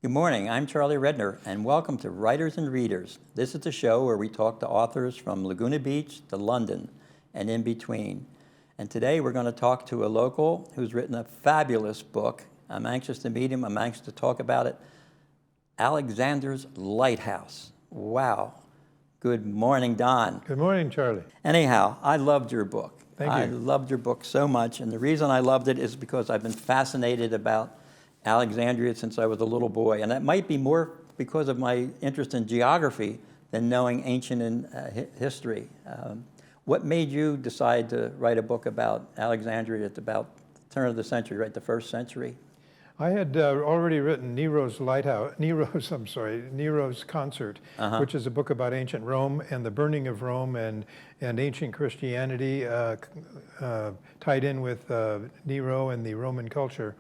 Good morning, I'm Charlie Redner, and welcome to Writers and Readers. This is the show where we talk to authors from Laguna Beach to London and in between. And today we're going to talk to a local who's written a fabulous book. I'm anxious to meet him, I'm anxious to talk about it. Alexanders Lighthouse. Wow. Good morning, Don. Good morning, Charlie. Anyhow, I loved your book. Thank you. I loved your book so much, and the reason I loved it is because I've been fascinated about Alexandria since I was a little boy, and that might be more because of my interest in geography than knowing ancient history. What made you decide to write a book about Alexandria at about the turn of the century, right, the first century? I had already written Nero's Concert, which is a book about ancient Rome and the burning of Rome and ancient Christianity tied in with Nero and the Roman culture.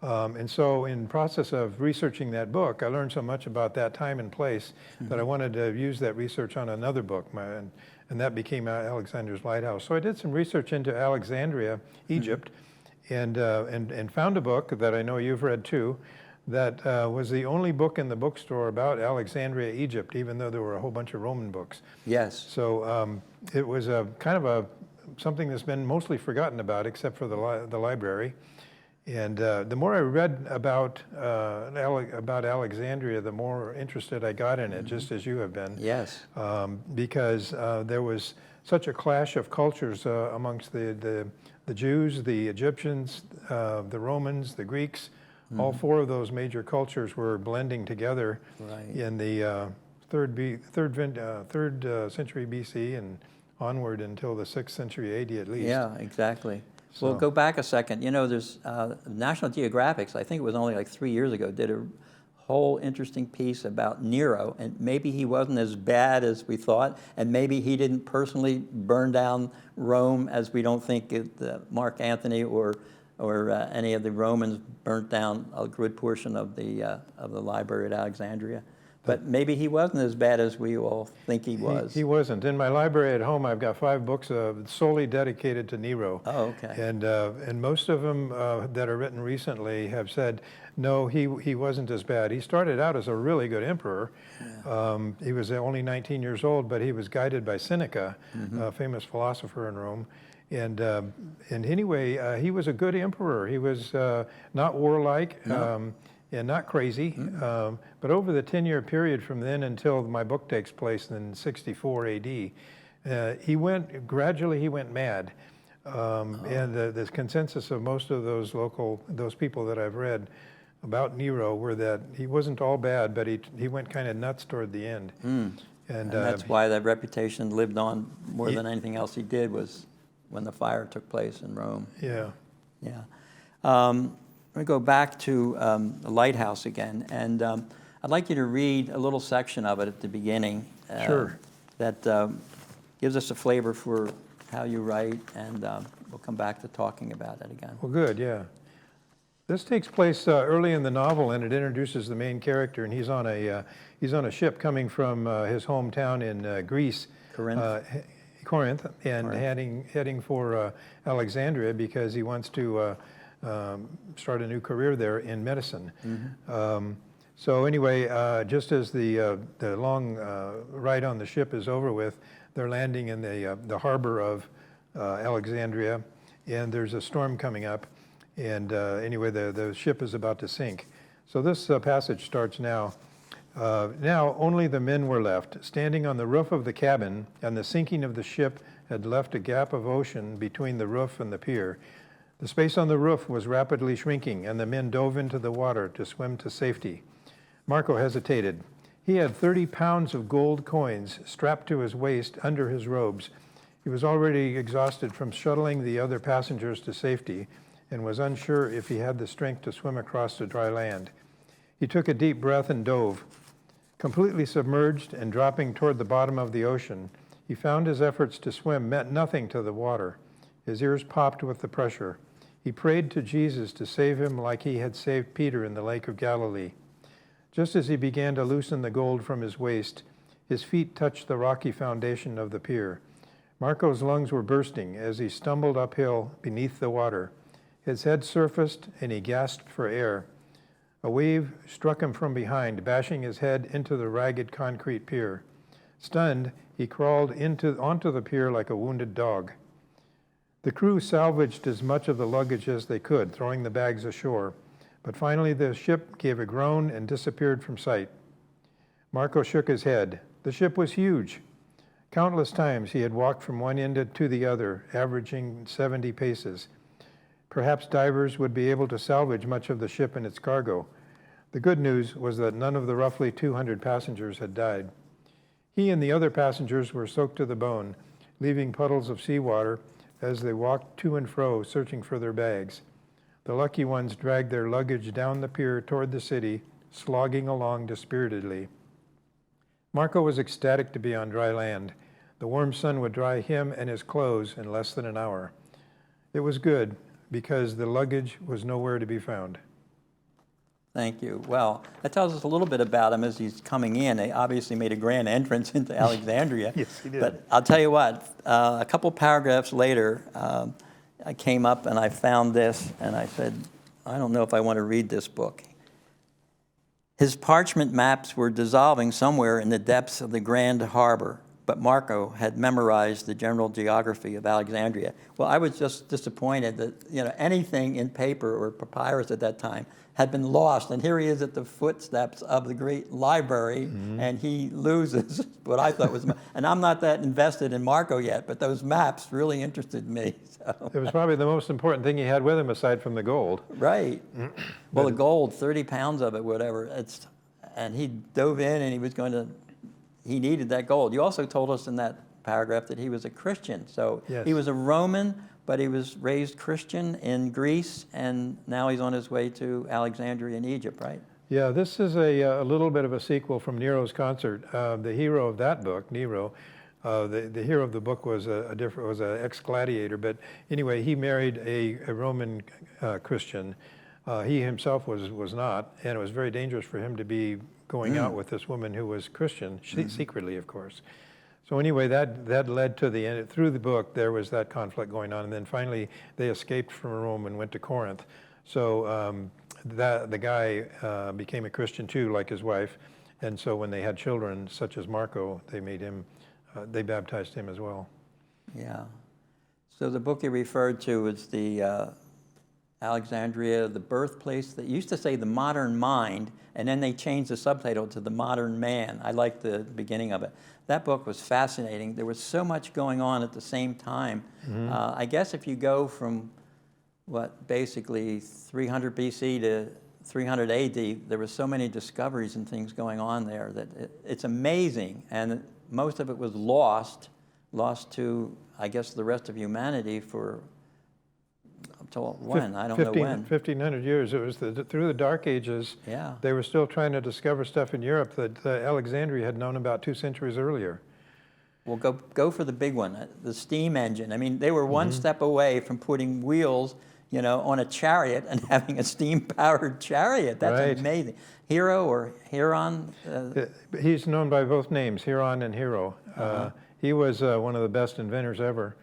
And so in process of researching that book, I learned so much about that time and place that I wanted to use that research on another book, and that became Alexander's Lighthouse. So I did some research into Alexandria, Egypt, and found a book that I know you've read too, that was the only book in the bookstore about Alexandria, Egypt, even though there were a whole bunch of Roman books. Yes. So it was something that's been mostly forgotten about, except for the library. And the more I read about Alexandria, the more interested I got in it, just as you have been. Yes. Because there was such a clash of cultures amongst the Jews, the Egyptians, the Romans, the Greeks. All four of those major cultures were blending together in the third century BC and onward until the 6th century AD at least. Yeah, exactly. So. Well, go back a second. You know, there's National Geographic, I think it was only like 3 years ago, did a whole interesting piece about Nero, and maybe he wasn't as bad as we thought, and maybe he didn't personally burn down Rome as we don't think Mark Antony or any of the Romans burnt down a good portion of the library at Alexandria. But maybe he wasn't as bad as we all think he was. He wasn't. In my library at home, I've got 5 books solely dedicated to Nero. Oh, okay. And most of them that are written recently have said, no, he wasn't as bad. He started out as a really good emperor. Yeah. He was only 19 years old, but he was guided by Seneca, a famous philosopher in Rome. And anyway, he was a good emperor. He was not warlike. No. And not crazy, but over the 10-year period from then until my book takes place in 64 AD, he went mad. And the consensus of most of those people that I've read about Nero were that he wasn't all bad, but he went kind of nuts toward the end. And that's why that reputation lived on more than anything else he did was when the fire took place in Rome. Yeah. Yeah. I'm going to go back to the lighthouse again, and I'd like you to read a little section of it at the beginning. Sure. That gives us a flavor for how you write, and we'll come back to talking about it again. Well, good, yeah. This takes place early in the novel, and it introduces the main character, and he's on a ship coming from his hometown in Greece, Corinth, and heading for Alexandria because he wants to start a new career there in medicine. So anyway, just as the long ride on the ship is over with, they're landing in the harbor of Alexandria, and there's a storm coming up. And anyway, the ship is about to sink. So this passage starts now. Now only the men were left, standing on the roof of the cabin, and the sinking of the ship had left a gap of ocean between the roof and the pier. The space on the roof was rapidly shrinking, and the men dove into the water to swim to safety. Marco hesitated. He had 30 pounds of gold coins strapped to his waist under his robes. He was already exhausted from shuttling the other passengers to safety and was unsure if he had the strength to swim across to dry land. He took a deep breath and dove. Completely submerged and dropping toward the bottom of the ocean, he found his efforts to swim meant nothing to the water. His ears popped with the pressure. He prayed to Jesus to save him like he had saved Peter in the Lake of Galilee. Just as he began to loosen the gold from his waist, his feet touched the rocky foundation of the pier. Marco's lungs were bursting as he stumbled uphill beneath the water. His head surfaced and he gasped for air. A wave struck him from behind, bashing his head into the ragged concrete pier. Stunned, he crawled onto the pier like a wounded dog. The crew salvaged as much of the luggage as they could, throwing the bags ashore. But finally the ship gave a groan and disappeared from sight. Marco shook his head. The ship was huge. Countless times he had walked from one end to the other, averaging 70 paces. Perhaps divers would be able to salvage much of the ship and its cargo. The good news was that none of the roughly 200 passengers had died. He and the other passengers were soaked to the bone, leaving puddles of seawater as they walked to and fro, searching for their bags. The lucky ones dragged their luggage down the pier toward the city, slogging along dispiritedly. Marco was ecstatic to be on dry land. The warm sun would dry him and his clothes in less than an hour. It was good, because the luggage was nowhere to be found. Thank you. Well, that tells us a little bit about him as he's coming in. They obviously made a grand entrance into Alexandria. Yes, he did. But I'll tell you what, a couple paragraphs later, I came up and I found this, and I said, I don't know if I want to read this book. His parchment maps were dissolving somewhere in the depths of the Grand Harbor, but Marco had memorized the general geography of Alexandria. Well, I was just disappointed that anything in paper or papyrus at that time had been lost, and here he is at the footsteps of the great library, and he loses what I thought was, and I'm not that invested in Marco yet, but those maps really interested me. So. It was probably the most important thing he had with him aside from the gold. Right. Well, the gold, 30 pounds of it, whatever, and he dove in and he needed that gold. You also told us in that paragraph that he was a Christian. So yes. He was a Roman, but he was raised Christian in Greece, and now he's on his way to Alexandria in Egypt, right? Yeah, this is a little bit of a sequel from Nero's concert. The hero of that book, Nero, the hero of the book was an ex-gladiator, but anyway, he married a Roman Christian. He himself was not, and it was very dangerous for him to be going out with this woman who was Christian, secretly, of course. So anyway, that led to the end. Through the book, there was that conflict going on, and then finally they escaped from Rome and went to Corinth. So the guy became a Christian too, like his wife, and so when they had children, such as Marco, they baptized him as well. Yeah. So the book you referred to is the Alexandria, the birthplace. That used to say the modern mind, and then they changed the subtitle to the modern man. I like the beginning of it. That book was fascinating. There was so much going on at the same time. I guess if you go from basically 300 BC to 300 AD, there were so many discoveries and things going on there that it's amazing. And most of it was lost to, I guess, the rest of humanity for until when? I don't know when. 1,500 years. It was through the Dark Ages. Yeah. They were still trying to discover stuff in Europe that Alexandria had known about 2 centuries earlier. Well, go for the big one, the steam engine. I mean, they were one step away from putting wheels, on a chariot and having a steam-powered chariot. That's right. Amazing. Hero or Heron? He's known by both names, Heron and Hero. He was one of the best inventors ever,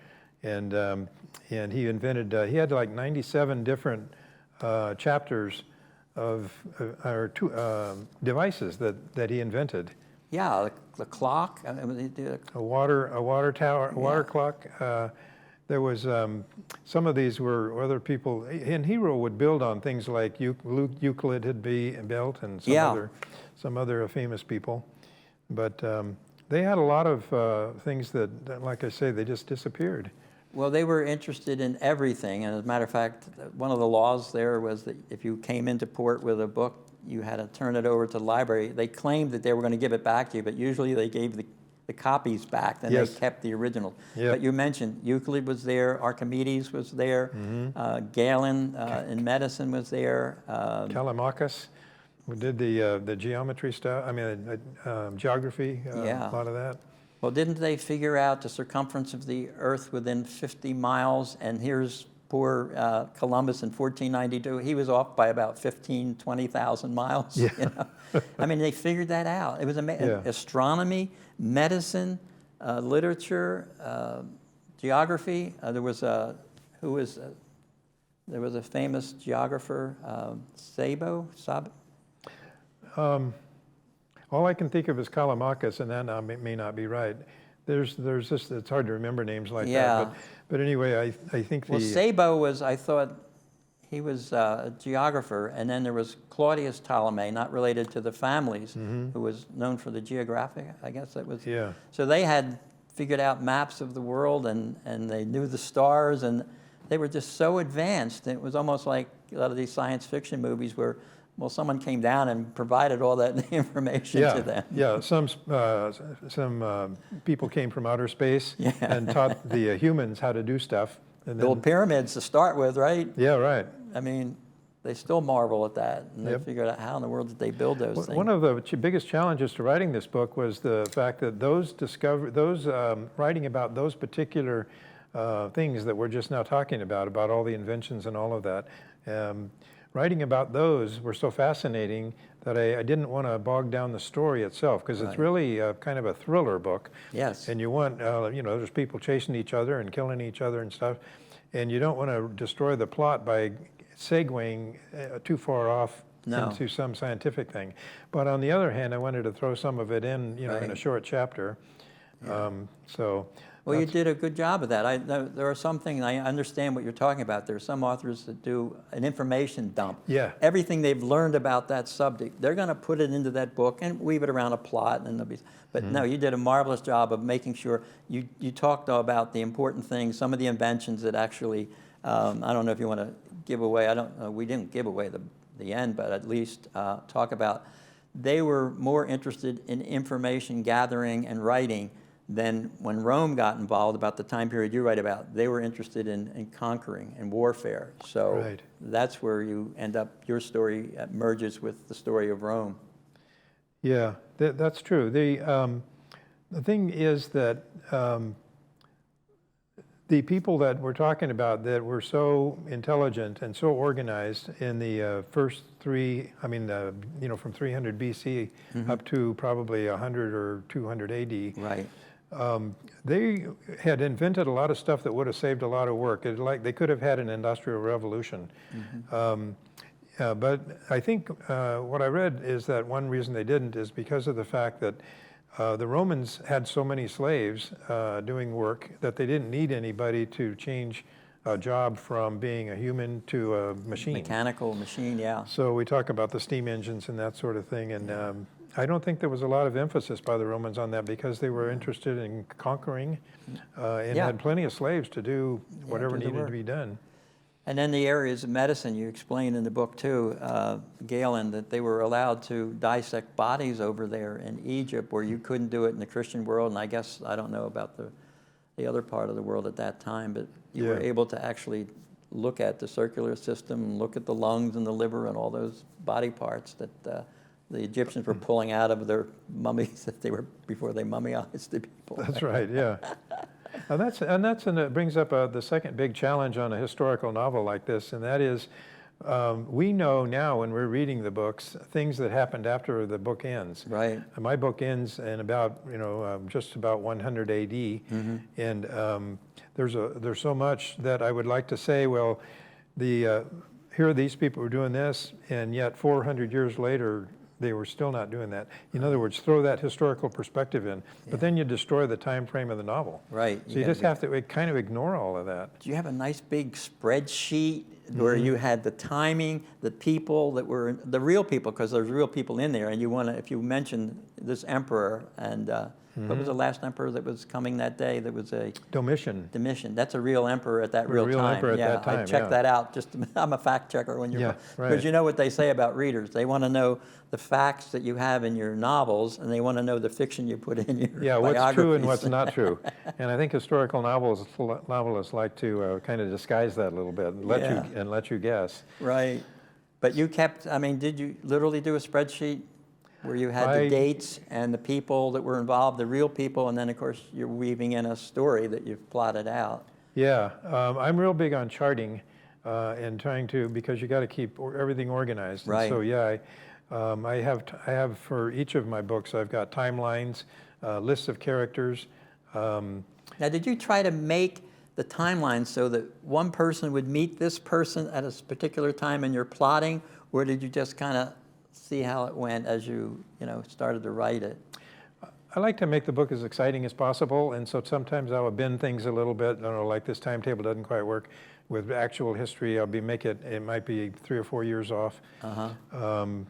and he invented. He had like 97 different chapters of devices that he invented. Yeah, the clock. A water tower, a water clock. There was some of these were other people, and Hero would build on things like Euclid had built, and some other famous people. But they had a lot of things that, like I say, they just disappeared. Well, they were interested in everything, and as a matter of fact, one of the laws there was that if you came into port with a book, you had to turn it over to the library. They claimed that they were going to give it back to you, but usually they gave the copies back, then they kept the original. Yep. But you mentioned Euclid was there, Archimedes was there, Galen in medicine was there. Telemachus, who did the geometry stuff, geography, a lot of that. Well, didn't they figure out the circumference of the Earth within 50 miles? And here's poor Columbus in 1492. He was off by about 20,000 miles. Yeah. They figured that out. It was amazing. Yeah. Astronomy, medicine, literature, geography. There was a famous geographer, Sabo. All I can think of is Callimachus, and that may not be right. There's just, it's hard to remember names like Yeah. that. But anyway, I think Well, Sabo was, I thought, he was a geographer, and then there was Claudius Ptolemy, not related to the families, who was known for the geographic, I guess that was. Yeah. So they had figured out maps of the world, and they knew the stars, and they were just so advanced. It was almost like a lot of these science fiction movies where, well, someone came down and provided all that information to them. Yeah, some people came from outer space and taught the humans how to do stuff. And The old pyramids to start with, right? Yeah, right. I mean, they still marvel at that, and they figured out how in the world did they build those things. One of the biggest challenges to writing this book was the fact that those writing about those particular things that we're just now talking about all the inventions and all of that, writing about those were so fascinating that I didn't want to bog down the story itself, because it's really kind of a thriller book. Yes. And you want, there's people chasing each other and killing each other and stuff, and you don't want to destroy the plot by segueing too far off into some scientific thing. But on the other hand, I wanted to throw some of it in, in a short chapter. Well, you did a good job of that. There are some things, I understand what you're talking about. There are some authors that do an information dump. Yeah. Everything they've learned about that subject, they're going to put it into that book and weave it around a plot. But no, you did a marvelous job of making sure you talked about the important things, some of the inventions that actually, I don't know if you want to give away, we didn't give away the end, but at least talk about, they were more interested in information gathering and writing than when Rome got involved about the time period you write about. They were interested in conquering and warfare. So that's where you end up, your story merges with the story of Rome. Yeah, that's true. The thing is that the people that we're talking about that were so intelligent and so organized in the first three, from 300 BC up to probably 100 or 200 AD. Right. They had invented a lot of stuff that would have saved a lot of work. They could have had an industrial revolution. But I think what I read is that one reason they didn't is because of the fact that the Romans had so many slaves doing work that they didn't need anybody to change a job from being a human to a machine. Mechanical machine, yeah. So we talk about the steam engines and that sort of thing. And I don't think there was a lot of emphasis by the Romans on that because they were interested in conquering and had plenty of slaves to do whatever needed to be done. And then the areas of medicine, you explain in the book too, Galen, that they were allowed to dissect bodies over there in Egypt where you couldn't do it in the Christian world. And I guess, I don't know about the other part of the world at that time, but you were able to actually look at the circular system, and look at the lungs and the liver and all those body parts that the Egyptians were pulling out of their mummies before they mummified the people. That's right, yeah. And it brings up the second big challenge on a historical novel like this, and that is we know now when we're reading the books things that happened after the book ends. Right. My book ends in about just about 100 AD, and there's so much that I would like to say. Well, here these people were doing this, and yet 400 years later they were still not doing that. In other words, throw that historical perspective in, but then you destroy the time frame of the novel. Right. So you just have to kind of ignore all of that. Do you have a nice big spreadsheet where you had the timing, the people that were the real people, because there's real people in there, and if you mention this emperor and what was the last emperor that was coming that day? That was a Domitian. Domitian. That's a real emperor at that real time. Emperor at that time. I checked that out. I'm a fact checker when you're because you know what they say about readers. They want to know the facts that you have in your novels, and they want to know the fiction you put in your what's true and what's not true. And I think historical novelists like to kind of disguise that a little bit and let you guess. Right. But you kept. Did you literally do a spreadsheet where you had the dates and the people that were involved, the real people, and then of course you're weaving in a story that you've plotted out? Yeah, I'm real big on charting and trying to, because you got to keep everything organized. Right. And so I have for each of my books, I've got timelines, lists of characters. Now, did you try to make the timeline so that one person would meet this person at a particular time in your plotting, or did you just kind of see how it went as you started to write it? I like to make the book as exciting as possible, and so sometimes I will bend things a little bit. I don't know, like this timetable doesn't quite work with actual history. It might be 3 or 4 years off. And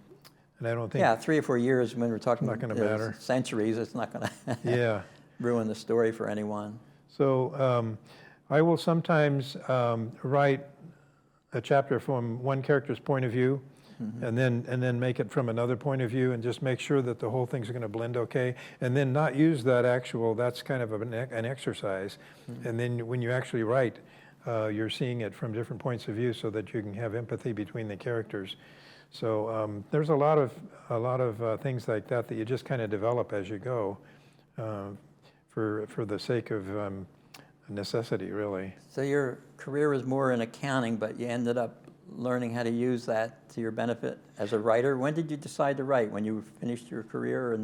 I don't think. Yeah, 3 or 4 years when we're talking Not gonna matter. centuries, it's not going to Yeah. ruin the story for anyone. So I will sometimes write a chapter from one character's point of view, and then make it from another point of view, and just make sure that the whole thing's going to blend okay, and then not use that's kind of an exercise. And then when you actually write, you're seeing it from different points of view so that you can have empathy between the characters. So there's a lot of things like that you just kind of develop as you go, for the sake of necessity, really. So your career was more in accounting, but you ended up learning how to use that to your benefit as a writer. When did you decide to write? When you finished your career?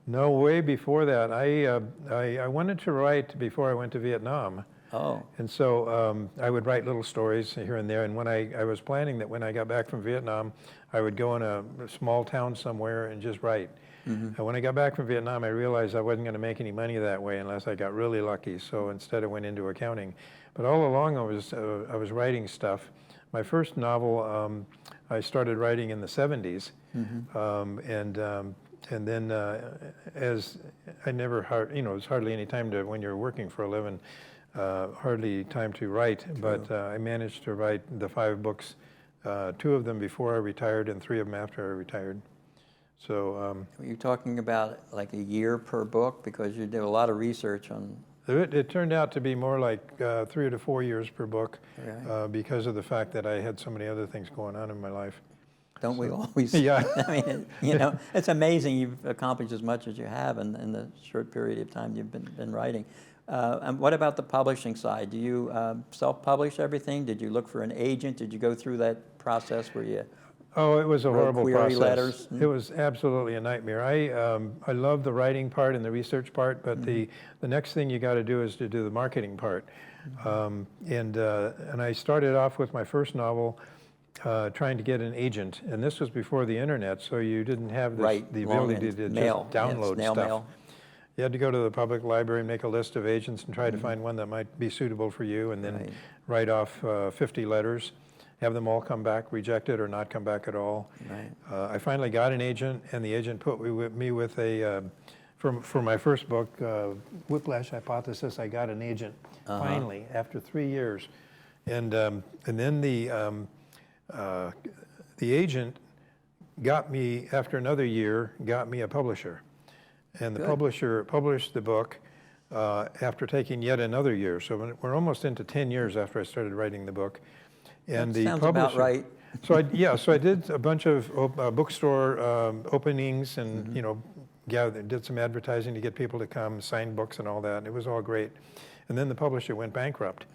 No, way before that. I wanted to write before I went to Vietnam. Oh. And so I would write little stories here and there. And when I was planning that when I got back from Vietnam, I would go in a small town somewhere and just write. And when I got back from Vietnam, I realized I wasn't going to make any money that way unless I got really lucky. So instead I went into accounting. But all along I was writing stuff. My first novel I started writing in the 70s. And then as I never, it was hardly any time when you're working for a living, hardly time to write. True. But I managed to write the 5 books, 2 of them before I retired and 3 of them after I retired. So were you talking about like a year per book, because you did a lot of research on? It turned out to be more like 3 to 4 years per book, right. Because of the fact that I had so many other things going on in my life. Don't we always? Yeah. I mean, it's amazing you've accomplished as much as you have in the short period of time you've been writing. And what about the publishing side? Do you self-publish everything? Did you look for an agent? Did you go through that process where you? Oh, it was a horrible process. Letters? It was absolutely a nightmare. I love the writing part and the research part, but the next thing you got to do is to do the marketing part. And I started off with my first novel trying to get an agent, and this was before the internet, so you didn't have the ability to mail. Just download snail stuff. Mail. You had to go to the public library and make a list of agents and try to find one that might be suitable for you, and then write off 50 letters. Have them all come back rejected or not come back at all. Right. I finally got an agent, and the agent put me with a, for my first book, Whiplash Hypothesis, I got an agent finally after 3 years. And then the agent got me, after another year, got me a publisher. And the publisher published the book after taking yet another year. So we're almost into 10 years after I started writing the book. And that sounds about right. So I did a bunch of bookstore openings, and did some advertising to get people to come, sign books and all that. And it was all great. And then the publisher went bankrupt.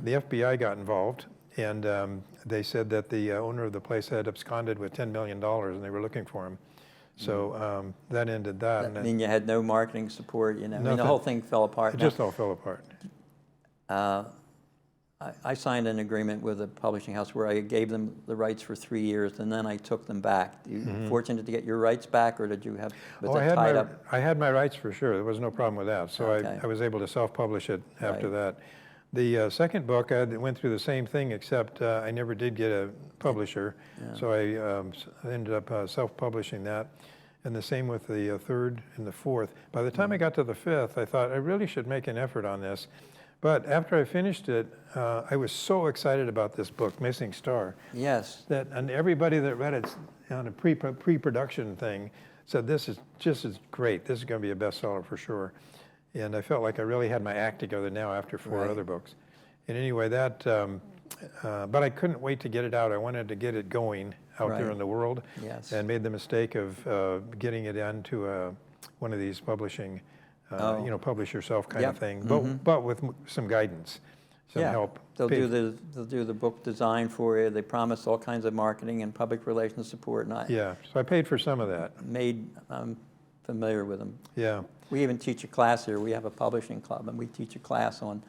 The FBI got involved, and they said that the owner of the place had absconded with $10 million, and they were looking for him. So that ended that. I mean, you had no marketing support. I mean, the Nothing. whole thing fell apart. It just all fell apart. I signed an agreement with a publishing house where I gave them the rights for 3 years, and then I took them back. You fortunate to get your rights back, or did you have? I had my rights for sure. There was no problem with that. So I was able to self-publish it after that. The second book, I went through the same thing, except I never did get a publisher. So I ended up self-publishing that. And the same with the third and the fourth. By the time I got to the fifth, I thought I really should make an effort on this. But after I finished it, I was so excited about this book, Missing Star. Yes. And everybody that read it on a pre-production thing said, this is just as great. This is going to be a bestseller for sure. And I felt like I really had my act together now after 4 other books. And anyway, but I couldn't wait to get it out. I wanted to get it going out there in the world. Yes. And made the mistake of getting it into one of these publishing, publish yourself kind of thing, but with some guidance, some help. They'll do the book design for you. They promise all kinds of marketing and public relations support. So I paid for some of that. I'm familiar with them. Yeah. We even teach a class here. We have a publishing club, and we teach a class on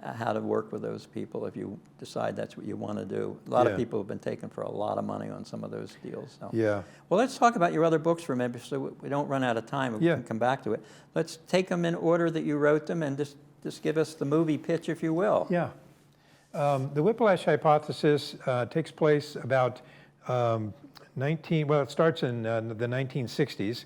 how to work with those people if you decide that's what you want to do. A lot of Yeah. people have been taken for a lot of money on some of those deals. So. Yeah. Well, let's talk about your other books for a minute so we don't run out of time. We Yeah. can come back to it. Let's take them in order that you wrote them and just give us the movie pitch, if you will. Yeah. The whiplash hypothesis takes place about it starts in the 1960s,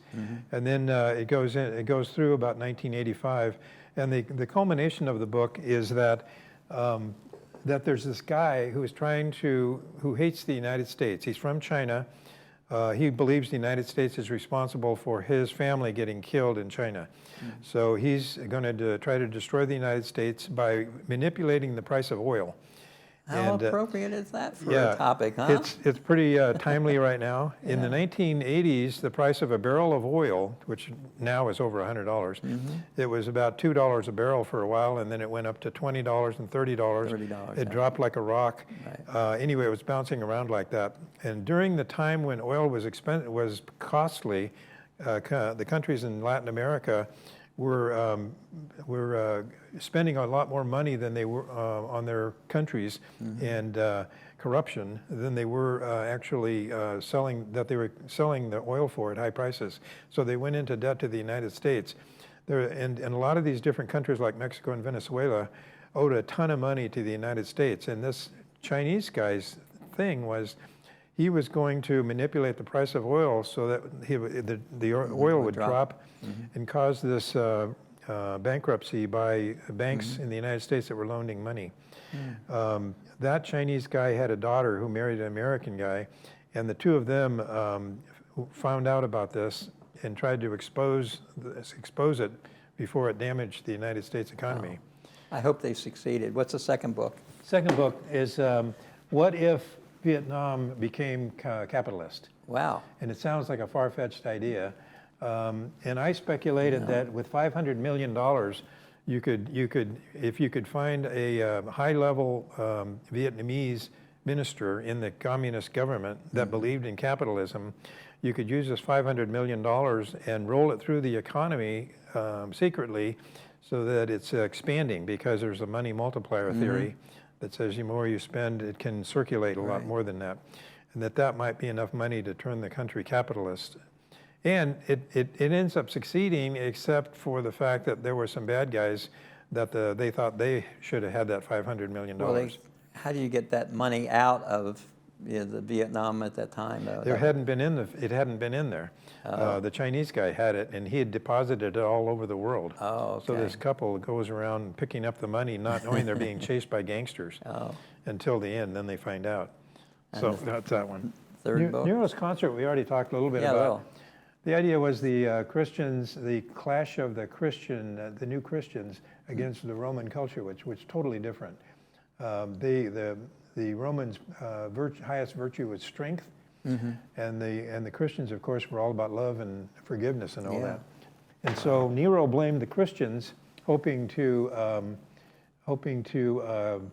and then it goes through about 1985. And the culmination of the book is that that there's this guy who hates the United States. He's from China. He believes the United States is responsible for his family getting killed in China. So he's going to try to destroy the United States by manipulating the price of oil. How appropriate is that for Yeah, a topic, huh? it's pretty timely right now. In the 1980s, the price of a barrel of oil, which now is over $100, it was about $2 a barrel for a while, and then it went up to $20 and $30. $30, It dropped like a rock. Right. Anyway, it was bouncing around like that. And during the time when oil was costly, the countries in Latin America were spending a lot more money than they were on their countries and corruption than they were actually selling the oil for at high prices. So they went into debt to the United States. And a lot of these different countries like Mexico and Venezuela owed a ton of money to the United States. And this Chinese guy's thing was he was going to manipulate the price of oil so that the oil would drop and cause this bankruptcy by banks in the United States that were loaning money. That Chinese guy had a daughter who married an American guy, and the two of them found out about this and tried to expose it before it damaged the United States economy. I hope they succeeded. What's the second book? Second book is What If Vietnam Became Capitalist? Wow. And it sounds like a far-fetched idea. And I speculated that with $500 million, you could, if you could find a high-level Vietnamese minister in the communist government that believed in capitalism, you could use this $500 million and roll it through the economy secretly so that it's expanding, because there's a money multiplier theory that says the more you spend, it can circulate a lot more than that. And that might be enough money to turn the country capitalist. And it ends up succeeding, except for the fact that there were some bad guys that they thought they should have had that $500 million. Well, how do you get that money out of the Vietnam at that time? It hadn't been in there. The Chinese guy had it, and he had deposited it all over the world. Oh, okay. So this couple goes around picking up the money, not knowing they're being chased by gangsters until the end. Then they find out. So that's that one. Third book? Nero's concert, we already talked a little bit about. The idea was the Christians, the clash of the new Christians against the Roman culture, which was totally different. The Romans' highest virtue was strength, and the Christians, of course, were all about love and forgiveness and all that. And so Nero blamed the Christians, hoping to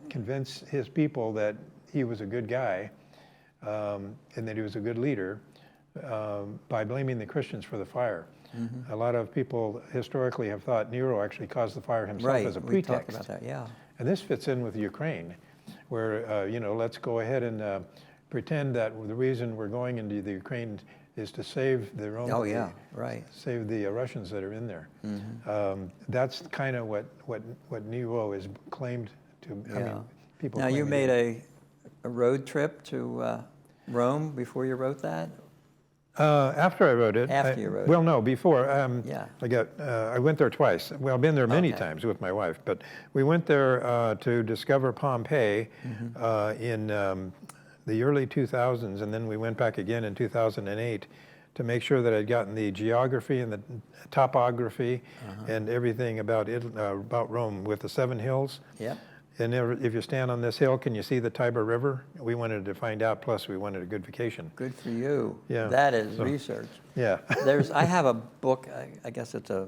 convince his people that he was a good guy and that he was a good leader by blaming the Christians for the fire. A lot of people historically have thought Nero actually caused the fire himself as a pretext. We talked about that, yeah. And this fits in with Ukraine, where, let's go ahead and pretend that the reason we're going into the Ukraine is to save the Romans. Save the Russians that are in there. That's kind of what Nero is claimed to. I mean, people. Now you made a road trip to Rome before you wrote that. After I wrote it. After you wrote it. Well, no, before. I went there twice. Well, I've been there many times with my wife, but we went there to discover Pompeii in the early 2000s, and then we went back again in 2008 to make sure that I'd gotten the geography and the topography and everything about Rome with the 7 hills. Yep. And if you stand on this hill, can you see the Tiber River? We wanted to find out, plus we wanted a good vacation. Good for you. Yeah. That is research. Yeah. I have a book, I guess it's a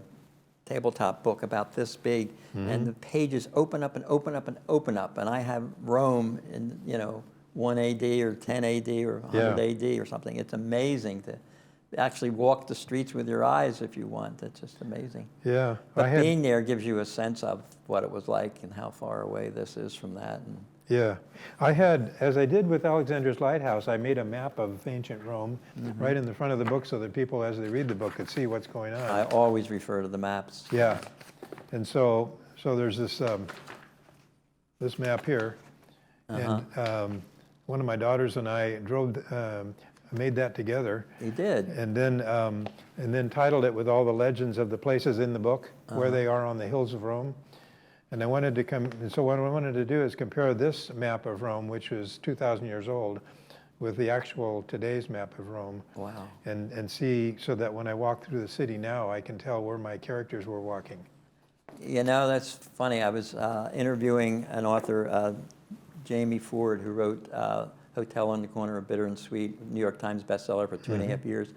tabletop book about this big, and the pages open up and open up and open up, and I have Rome in, 1 AD or 10 AD or 100 AD or something. It's amazing. actually walk the streets with your eyes if you want. It's just amazing. Yeah. But being there gives you a sense of what it was like and how far away this is from that. And yeah. I had, as I did with Alexanders Lighthouse, I made a map of ancient Rome right in the front of the book so that people, as they read the book, could see what's going on. I always refer to the maps. Yeah. And so there's this, this map here. And one of my daughters and I made that together. You did? And then titled it with all the legends of the places in the book, where they are on the hills of Rome. And I wanted to so what I wanted to do is compare this map of Rome, which is 2,000 years old, with the actual today's map of Rome. Wow. And see, so that when I walk through the city now, I can tell where my characters were walking. You know, that's funny. I was interviewing an author, Jamie Ford, who wrote Hotel on the Corner of Bitter and Sweet, New York Times bestseller for 2.5 years.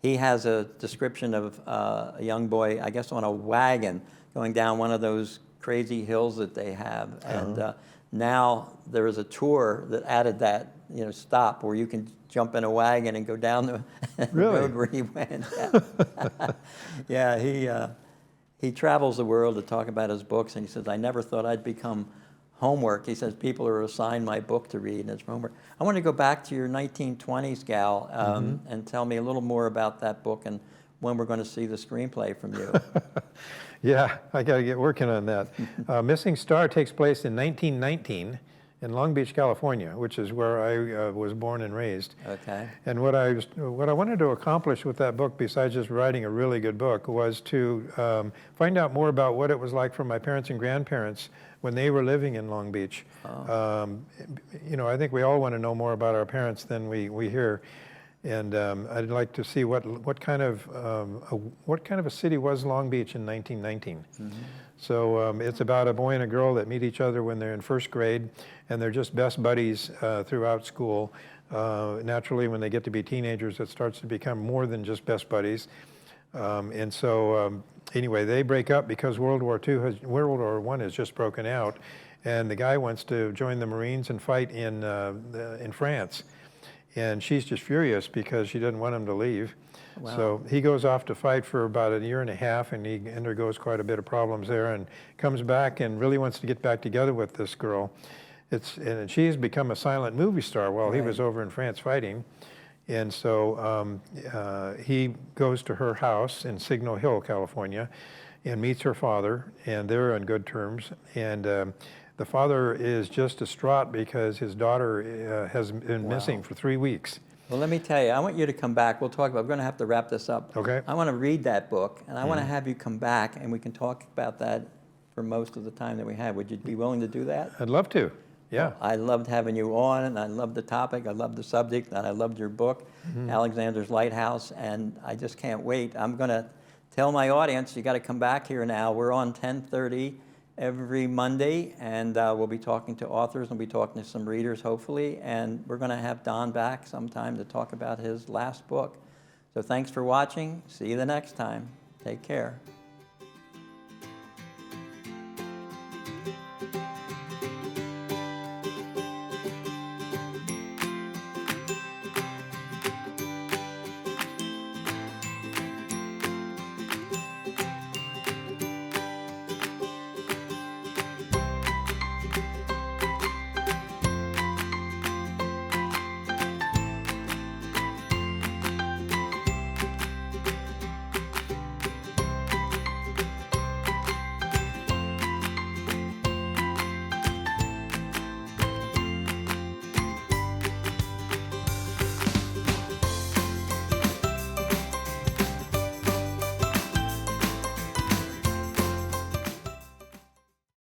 He has a description of a young boy, I guess on a wagon, going down one of those crazy hills that they have. And now there is a tour that added that, you know, stop where you can jump in a wagon and go down the road where he went. Yeah, he travels the world to talk about his books, and he says, I never thought I'd become homework. He says, people are assigned my book to read, and it's homework. I want to go back to your 1920s gal and tell me a little more about that book and when we're going to see the screenplay from you. Yeah, I got to get working on that. Missing Star takes place in 1919 in Long Beach, California, which is where I was born and raised. Okay. And what I wanted to accomplish with that book, besides just writing a really good book, was to find out more about what it was like for my parents and grandparents when they were living in Long Beach. You know, I think we all want to know more about our parents than we hear. And I'd like to see what kind of a city was Long Beach in 1919. So it's about a boy and a girl that meet each other when they're in first grade, and they're just best buddies throughout school. Naturally, when they get to be teenagers, it starts to become more than just best buddies. And so anyway, they break up because World War I has just broken out, and the guy wants to join the Marines and fight in France. And she's just furious because she doesn't want him to leave. Wow. So he goes off to fight for about 1.5 years, and he undergoes quite a bit of problems there, and comes back and really wants to get back together with this girl. And she's become a silent movie star while he was over in France fighting. And so he goes to her house in Signal Hill, California, and meets her father, and they're on good terms. And the father is just distraught because his daughter has been missing for 3 weeks. Well, let me tell you, I want you to come back. We'll talk about, we're going to have to wrap this up. Okay. I want to read that book, and I want to have you come back, and we can talk about that for most of the time that we have. Would you be willing to do that? I'd love to. Yeah. Well, I loved having you on, and I loved the topic, I loved the subject, and I loved your book, Alexander's Lighthouse, and I just can't wait. I'm going to tell my audience, you got to come back here now. We're on 10:30 every Monday, and we'll be talking to authors, and we'll be talking to some readers, hopefully, and we're going to have Don back sometime to talk about his last book. So thanks for watching. See you the next time. Take care.